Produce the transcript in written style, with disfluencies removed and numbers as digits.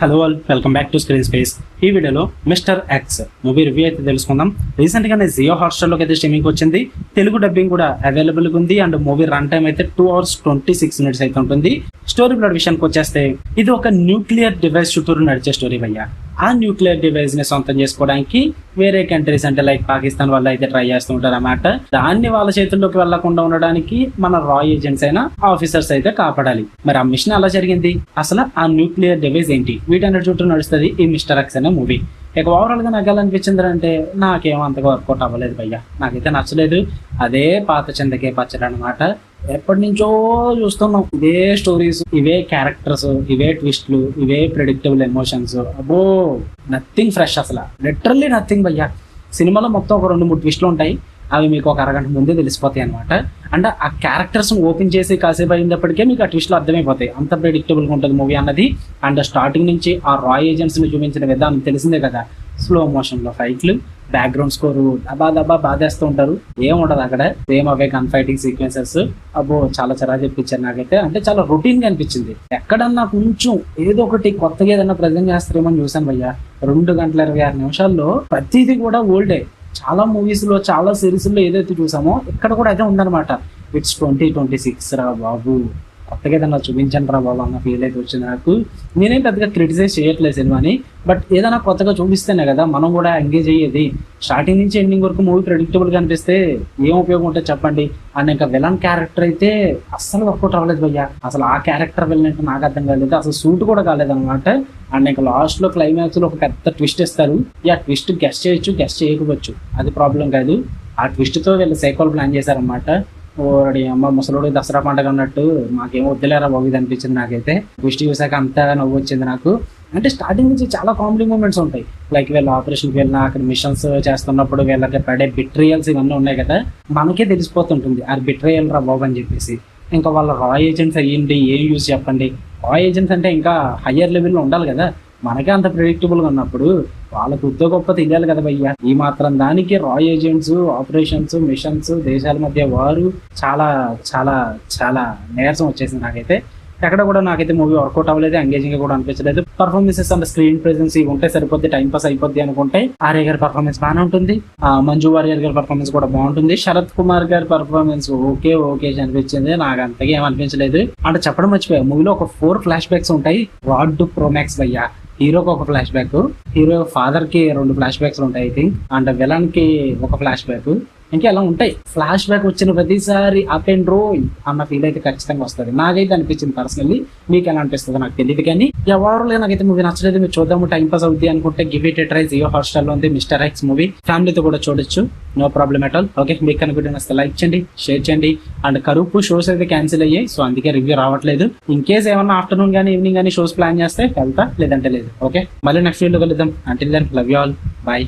Hello all, welcome back to screen space. ఈ వీడియోలో mister X movie review అయితే తెలుసుకుందాం. రీసెంట్ గానే జియో హాట్స్టార్లోకి అయితే స్ట్రీమింగ్ వచ్చింది. తెలుగు డబ్బింగ్ కూడా అవైలబుల్ ఉంది అండ్ మూవీ రన్ టైం అయితే 2 hours 26 minutes అయితే ఉంటుంది. స్టోరీ ప్లాట్ విషయానికి వచ్చేస్తే ఇది ఒక న్యూక్లియర్ డివైస్ చుట్టూరు నడిచే స్టోరీ భయ్యా. ఆ న్యూక్లియర్ డివైస్ ని సొంతం చేసుకోవడానికి వేరే కంట్రీస్ అంటే లైక్ పాకిస్తాన్ వాళ్ళు అయితే ట్రై చేస్తూ ఉంటారు అన్నమాట. దాన్ని వాళ్ళ చేతుల్లోకి వెళ్లకుండా ఉండడానికి మన రా ఏజెంట్స్ అయిన ఆఫీసర్స్ అయితే కాపాడాలి. మరి ఆ మిషన్ ఎలా జరిగింది, అసలు ఆ న్యూక్లియర్ డివైస్ ఏంటి, వీటన్నిటి చుట్టూ నడుస్తుంది ఈ మిస్టర్ ఎక్స్ అనే మూవీ. ఇక ఓవరాల్ గా నాకు ఎలా అనిపించింది అంటే నాకేమో అంతగా వర్కౌట్ అవ్వలేదు భయ్యా, నాకైతే నచ్చలేదు. అదే పాత చింతకే పచ్చడి అనమాట. ఎప్పటి నుంచో చూస్తున్నాం ఇవే స్టోరీస్, ఇవే క్యారెక్టర్స్, ఇవే ట్విస్ట్లు, ఇవే ప్రెడిక్టబుల్ ఎమోషన్స్. అబ్బో నథింగ్ ఫ్రెష్, అసలు లిటరల్లీ నథింగ్ భయ్యా. సినిమాలో మొత్తం ఒక 2-3 ట్విస్ట్లు ఉంటాయి, అవి మీకు ఒక అరగంట ముందే తెలిసిపోతాయి అనమాట. అంటే ఆ క్యారెక్టర్స్ ఓపెన్ చేసి కాసేపు అయినప్పటికే మీకు ఆ ట్విస్ట్లు అర్థమైపోతాయి. అంత ప్రెడిక్టబుల్గా ఉంటుంది మూవీ అన్నది. అండ్ స్టార్టింగ్ నుంచి ఆ రా ఏజెంట్స్ ని చూపించిన విధానం తెలిసిందే కదా. స్లో మోషన్ లో ఫైట్లు, బ్యాక్గ్రౌండ్ స్కోర్ దబా బాధేస్తూ ఉంటారు. ఏముంటది అక్కడ, సేమ్ అవే గన్ ఫైటింగ్ సీక్వెన్సెస్. అబ్బో చాలా చరా చెప్పించారు నాకైతే. అంటే చాలా రొటీన్ గా అనిపించింది. ఎక్కడన్నా కొంచెం ఏదో ఒకటి కొత్తగా ఏదన్నా ప్రజెంట్ చేస్తారేమో అని చూసాను భయ్యా. 2 గంటల 26 నిమిషాల్లో ప్రతిదీ కూడా ఓల్డే. చాలా మూవీస్ లో, చాలా సిరీస్ లో ఏదైతే చూసామో ఇక్కడ కూడా అయితే ఉందన్నమాట. ఇట్స్ 2026 రా బాబు, కొత్తగా ఏదన్నా చూపించండి రా బాబు అన్న ఫీల్ అయితే వచ్చింది నాకు. నేనేం పెద్దగా క్రిటిసైజ్ చేయట్లేదు సినిమాని, బట్ ఏదైనా కొత్తగా చూపిస్తేనే కదా మనం కూడా ఎంగేజ్ అయ్యేది. స్టార్టింగ్ నుంచి ఎండింగ్ వరకు మూవీ ప్రెడిక్టబుల్ గా అనిపిస్తే ఏం ఉపయోగం ఉంటుంది చెప్పండి. అండ్ ఇంకా విలన్ క్యారెక్టర్ అయితే అస్సలు వర్కౌట్ అవ్వలేదు భయ్యా. అసలు ఆ క్యారెక్టర్ విలన్ అంటే నాకు అర్థం కాలేదు, అసలు సూట్ కూడా కాలేదు అనమాట. అండ్ ఇంకా లాస్ట్ లో క్లైమాక్స్ లో ఒక పెద్ద ట్విస్ట్ ఇస్తారు. ఆ ట్విస్ట్ గెస్ట్ చేయొచ్చు, గెస్ట్ చేయకపోవచ్చు, అది ప్రాబ్లం కాదు. ఆ ట్విస్ట్ తో వీళ్ళు సైకోల్ ప్లాన్ చేశారనమాట. ఓడి అమ్మ ముసలోడు దసరా పండుగ అన్నట్టు మాకేమో వద్దులేరా బాబు ఇది అనిపించింది నాకైతే. ట్విస్ట్ చూసాక అంతా నవ్వు వచ్చింది నాకు. అంటే స్టార్టింగ్ నుంచి చాలా కామెడీ మూమెంట్స్ ఉంటాయి. లైక్ వీళ్ళ ఆపరేషన్కి వెళ్ళిన అక్కడ మిషన్స్ చేస్తున్నప్పుడు వీళ్ళకి పడే బిట్రియల్స్ ఇవన్నీ ఉన్నాయి కదా, మనకే తెలిసిపోతుంటుంది అది బిట్రియల్ రా బాబు అని చెప్పేసి. ఇంకా వాళ్ళ రా ఏజెంట్స్ అయ్యింది ఏం యూస్ చెప్పండి. రా ఏజెంట్స్ అంటే ఇంకా హయ్యర్ లెవెల్లో ఉండాలి కదా, మనకే అంత ప్రెడిక్టబుల్ గా ఉన్నప్పుడు వాళ్ళకు ఉద్యోగ గొప్ప తెలియాలి కదా భయ్యా. ఈ మాత్రం దానికి రా ఏజెంట్స్, ఆపరేషన్స్, మిషన్స్, దేశాల మధ్య వారు చాలా చాలా చాలా నీరసం వచ్చేసింది నాకైతే. ఎక్కడ కూడా నాకైతే మూవీ వర్కౌట్ అవ్వలేదు, ఎంగేజింగ్ గా కూడా అనిపించలేదు. పర్ఫార్మెన్సెస్ అండ్ స్క్రీన్ ప్రెజెన్స్ ఉంటే సరిపోద్ది, టైం పాస్ అయిపోద్ది అనుకుంటే ఆర్య గారి పర్ఫార్మెన్స్ బాగానే ఉంటుంది, మంజు వారియర్ గారి పర్ఫార్మెన్స్ కూడా బాగుంటుంది, శరత్ కుమార్ గారి పర్ఫార్మెన్స్ ఓకే అనిపించింది. నాకు అంతగా ఏమనిపించలేదు. అంటే చెప్పడం మర్చిపోయా, మూవీలో ఒక 4 ఫ్లాష్ బ్యాక్స్ ఉంటాయి. రాడ్ టు ప్రోమాక్స్ భయ్యా. హీరోకి ఒక ఫ్లాష్ బ్యాక్, హీరో ఫాదర్ కి 2 ఫ్లాష్ బ్యాక్స్ ఉంటాయి ఐ థింక్, అండ్ విలన్ కి ఒక ఫ్లాష్ బ్యాక్. ఇంకా ఎలా ఉంటాయి. ఫ్లాష్ బ్యాక్ వచ్చిన ప్రతిసారి అప్ అండ్ రోల్ అన్న ఫీల్ అయితే ఖచ్చితంగా వస్తుంది. నాకైతే అనిపించింది పర్సనల్లీ. మీకు ఎలా అనిపిస్తుందో నాకు తెలియదు, కానీ ఎవరు లేదు నాకైతే మూవీ నచ్చలేదు. మీరు చూద్దాము టైం పాస్ అవుద్ది అనుకుంటే give it a try. Jio Hotstar లో ఉంది మిస్టర్ ఎక్స్ మూవీ. ఫ్యామిలీతో కూడా చూడొచ్చు, no problem at all. Okay, మీకు కనుక వీడియో నచ్చితే లైక్ చేయండి, షేర్ చేయండి. అండ్ కరూపు షోస్ అయితే క్యాన్సిల్ అయ్యాయి, సో అందుకే రివ్యూ రావట్లేదు. ఇన్ కేస్ ఏమన్నా ఆఫ్టర్నూన్ కానీ ఈవినింగ్ కానీ షోస్ ప్లాన్ చేస్తే వెళ్తా, లేదంటే లేదు. ఓకే, మళ్ళీ నెక్స్ట్ వీడియో కలుద్దాం. Until then love you all, bye.